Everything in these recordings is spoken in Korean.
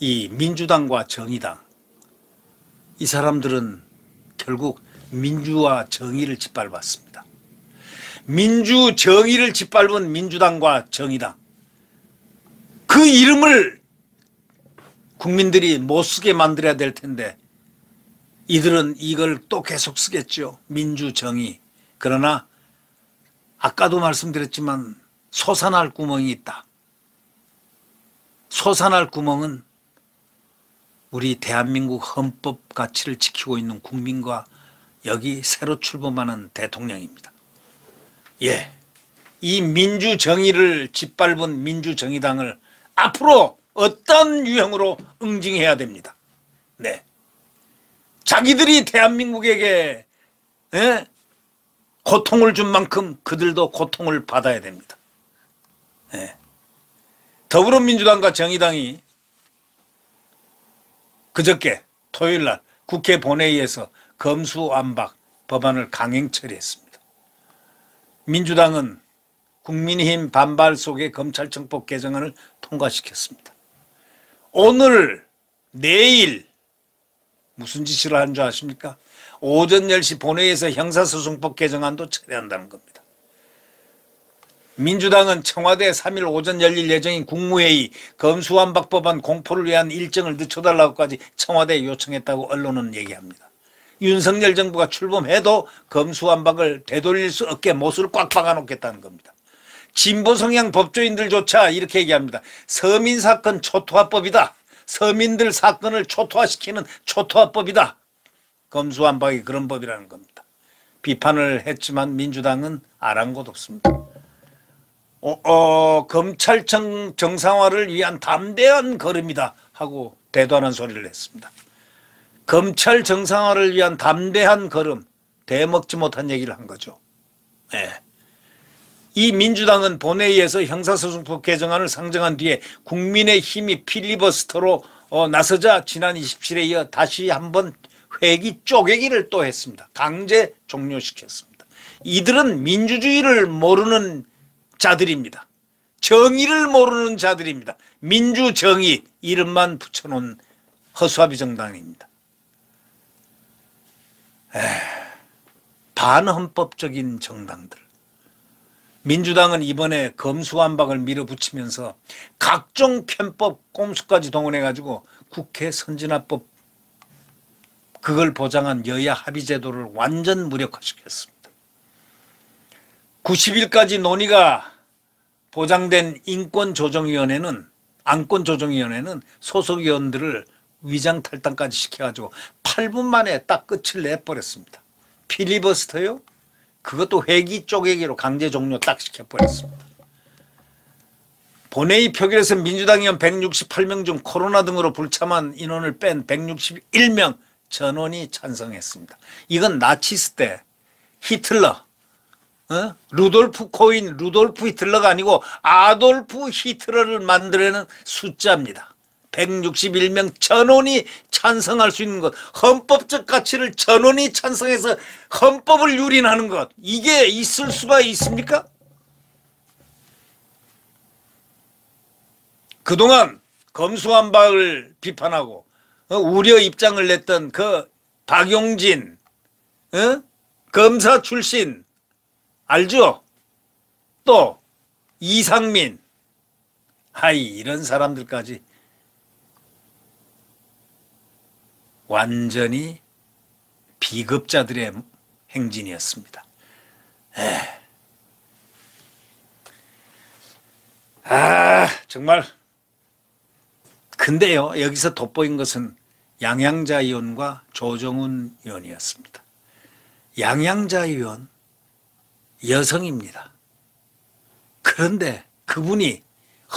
이 민주당과 정의당, 이 사람들은 결국 민주와 정의를 짓밟았습니다. 민주 정의를 짓밟은 민주당과 정의당, 그 이름을 국민들이 못 쓰게 만들어야 될 텐데 이들은 이걸 또 계속 쓰겠죠. 민주정의. 그러나 아까도 말씀드렸지만 솟아날 구멍이 있다. 솟아날 구멍은 우리 대한민국 헌법 가치를 지키고 있는 국민과 여기 새로 출범하는 대통령입니다. 예, 이 민주정의를 짓밟은 민주정의당을 앞으로 어떤 유형으로 응징해야 됩니다. 네, 자기들이 대한민국에게 고통을 준 만큼 그들도 고통을 받아야 됩니다. 네. 더불어민주당과 정의당이 그저께 토요일날 국회 본회의에서 검수완박 법안을 강행 처리했습니다. 민주당은 국민의힘 반발 속에 검찰청법 개정안을 통과시켰습니다. 오늘 내일 무슨 짓을 하는 줄 아십니까? 오전 10시 본회의에서 형사소송법 개정안도 처리한다는 겁니다. 민주당은 청와대 3일 오전 열릴 예정인 국무회의 검수완박 법안 공포를 위한 일정을 늦춰달라고까지 청와대에 요청했다고 언론은 얘기합니다. 윤석열 정부가 출범해도 검수완박을 되돌릴 수 없게 못을 꽉 박아놓겠다는 겁니다. 진보 성향 법조인들조차 이렇게 얘기합니다. 서민사건 초토화법이다. 서민들 사건을 초토화시키는 초토화법이다. 검수완박이 그런 법이라는 겁니다. 비판을 했지만 민주당은 아랑곳 없습니다. 검찰청 정상화를 위한 담대한 걸음이다 하고 대단한 소리를 했습니다. 검찰 정상화를 위한 담대한 걸음, 대먹지 못한 얘기를 한 거죠. 네. 이 민주당은 본회의에서 형사소송법 개정안을 상정한 뒤에 국민의힘이 필리버스터로 나서자 지난 27일에 이어 다시 한번 회기 쪼개기를 또 했습니다. 강제 종료시켰습니다. 이들은 민주주의를 모르는 자들입니다. 정의를 모르는 자들입니다. 민주정의 이름만 붙여놓은 허수아비 정당입니다. 반헌법적인 정당들. 민주당은 이번에 검수완박을 밀어붙이면서 각종 편법 꼼수까지 동원해가지고 국회 선진화법 그걸 보장한 여야 합의제도를 완전 무력화시켰습니다. 90일까지 논의가 보장된 안건조정위원회는 소속 의원들을 위장탈당까지 시켜가지고 8분 만에 딱 끝을 내버렸습니다. 필리버스터요? 그것도 회기 쪼개기로 강제 종료 딱 시켜버렸습니다. 본회의 표결에서 민주당 의원 168명 중 코로나 등으로 불참한 인원을 뺀 161명 전원이 찬성했습니다. 이건 나치스 때 히틀러, 루돌프 코인, 루돌프 히틀러가 아니고 아돌프 히틀러를 만들어내는 숫자입니다. 161명 전원이 찬성할 수 있는 것, 헌법적 가치를 전원이 찬성해서 헌법을 유린하는 것, 이게 있을 수가 있습니까? 그동안 검수완박을 비판하고 우려 입장을 냈던 그 박용진 검사 출신 알죠? 또 이상민, 이런 사람들까지 완전히 비겁자들의 행진이었습니다. 정말. 근데요, 여기서 돋보인 것은 양양자 의원과 조정훈 의원이었습니다. 양양자 의원 여성입니다. 그런데 그분이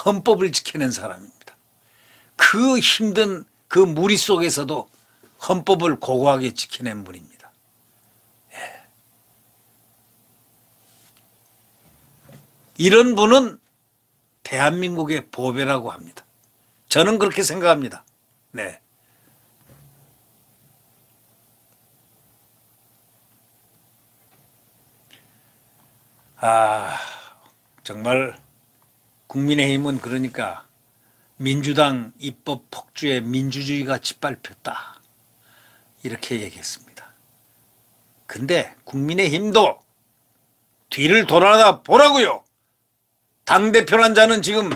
헌법을 지켜낸 사람입니다. 그 힘든 그 무리 속에서도 헌법을 고고하게 지켜낸 분입니다. 이런 분은 대한민국의 보배라고 합니다. 저는 그렇게 생각합니다. 네. 정말 국민의힘은 그러니까 민주당 입법 폭주에 민주주의가 짓밟혔다. 이렇게 얘기했습니다. 근데 국민의힘도 뒤를 돌아다 보라고요. 당대표란 자는 지금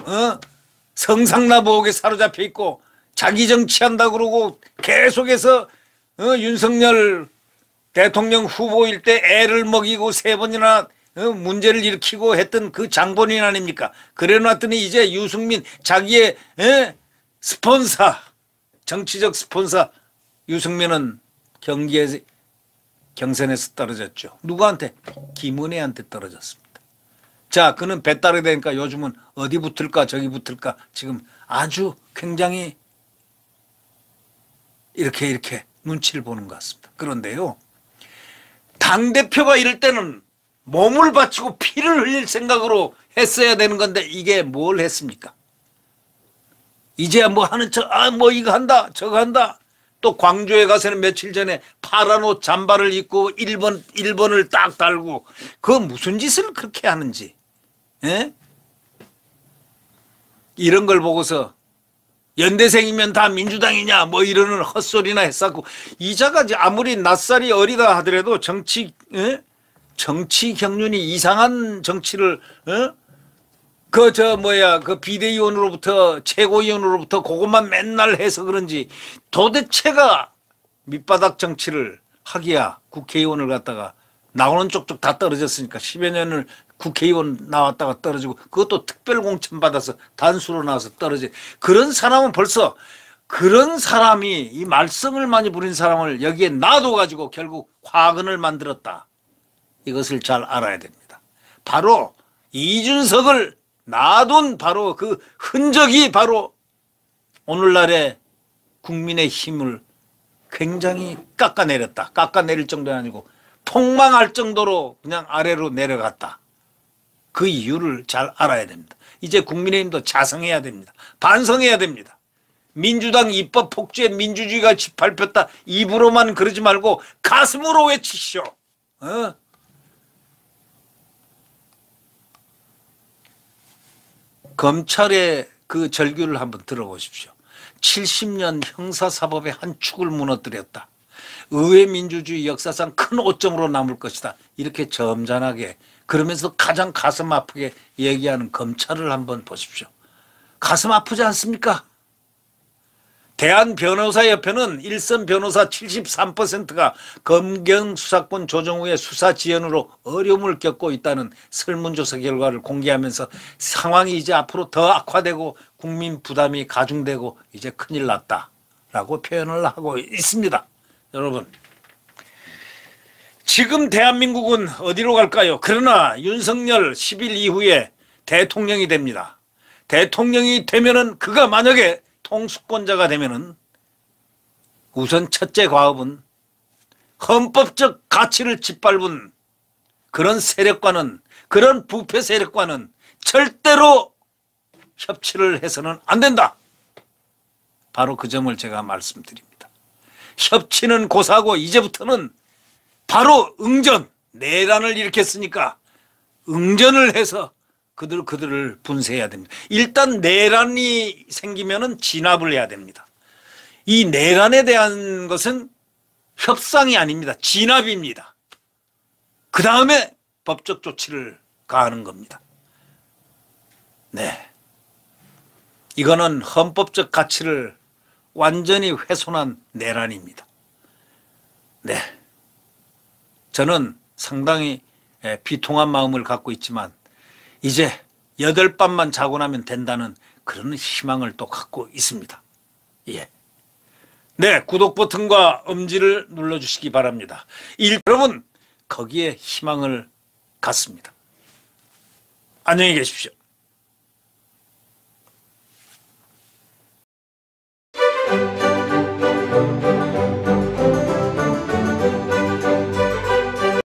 성상납의혹에 사로잡혀 있고 자기 정치한다 그러고 계속해서 윤석열 대통령 후보일 때 애를 먹이고 3번이나 문제를 일으키고 했던 그 장본인 아닙니까? 그래 놨더니 이제 유승민 자기의 스폰서, 정치적 스폰서 유승민은 경선에서 떨어졌죠. 누구한테? 김은혜한테 떨어졌습니다. 자, 그는 배따르게 되니까 요즘은 어디 붙을까 저기 붙을까 지금 아주 굉장히 이렇게 눈치를 보는 것 같습니다. 그런데요, 당대표가 이럴 때는 몸을 바치고 피를 흘릴 생각으로 했어야 되는 건데 이게 뭘 했습니까? 이제야 뭐 하는 척, 뭐 이거 한다 저거 한다. 또 광주에 가서는 며칠 전에 파란 옷 잠바를 입고 1번을 딱 달고 그 무슨 짓을 그렇게 하는지, 예? 이런 걸 보고서 연대생이면 다 민주당이냐 뭐 이러는 헛소리나 했었고, 이자가 아무리 낯살이 어리다 하더라도 정치 경륜이 이상한 정치를 그 비대위원으로부터 최고위원으로부터 그것만 맨날 해서 그런지 도대체가 밑바닥 정치를 하기야 국회의원을 갖다가 나오는 쪽쪽 다 떨어졌으니까 10여 년을 국회의원 나왔다가 떨어지고 그것도 특별 공천 받아서 단수로 나와서 떨어진 그런 사람은 벌써 그런 사람이 이 말썽을 많이 부린 사람을 여기에 놔둬가지고 결국 화근을 만들었다. 이것을 잘 알아야 됩니다. 바로 이준석을 놔둔 바로 그 흔적이 바로 오늘날의 국민의 힘을 굉장히 깎아내렸다. 깎아내릴 정도는 아니고 폭망할 정도로 그냥 아래로 내려갔다. 그 이유를 잘 알아야 됩니다. 이제 국민의힘도 자성해야 됩니다. 반성해야 됩니다. 민주당 입법 폭주에 민주주의가 짓밟혔다. 입으로만 그러지 말고 가슴으로 외치시오. 검찰의 그 절규를 한번 들어보십시오. 70년 형사사법의 한 축을 무너뜨렸다. 의회 민주주의 역사상 큰 오점으로 남을 것이다. 이렇게 점잖하게 그러면서 가장 가슴 아프게 얘기하는 검찰을 한번 보십시오. 가슴 아프지 않습니까? 대한변호사협회는 일선 변호사 73%가 검경 수사권 조정 후에 수사 지연으로 어려움을 겪고 있다는 설문조사 결과를 공개하면서 상황이 이제 앞으로 더 악화되고 국민 부담이 가중되고 이제 큰일 났다라고 표현을 하고 있습니다. 여러분, 지금 대한민국은 어디로 갈까요? 그러나 윤석열 10일 이후에 대통령이 됩니다. 대통령이 되면은 그가 만약에 통수권자가 되면은 우선 첫째 과업은 헌법적 가치를 짓밟은 그런 세력과는, 그런 부패 세력과는 절대로 협치를 해서는 안 된다. 바로 그 점을 제가 말씀드립니다. 협치는 고사고 이제부터는 바로 응전, 내란을 일으켰으니까 응전을 해서 그들을 분쇄해야 됩니다. 일단 내란이 생기면은 진압을 해야 됩니다. 이 내란에 대한 것은 협상이 아닙니다. 진압입니다. 그 다음에 법적 조치를 가하는 겁니다. 네, 이거는 헌법적 가치를 완전히 훼손한 내란입니다. 네, 저는 상당히 비통한 마음을 갖고 있지만 이제 8밤만 자고 나면 된다는 그런 희망을 또 갖고 있습니다. 예. 네, 구독 버튼과 엄지를 눌러주시기 바랍니다. 여러분, 거기에 희망을 갖습니다. 안녕히 계십시오.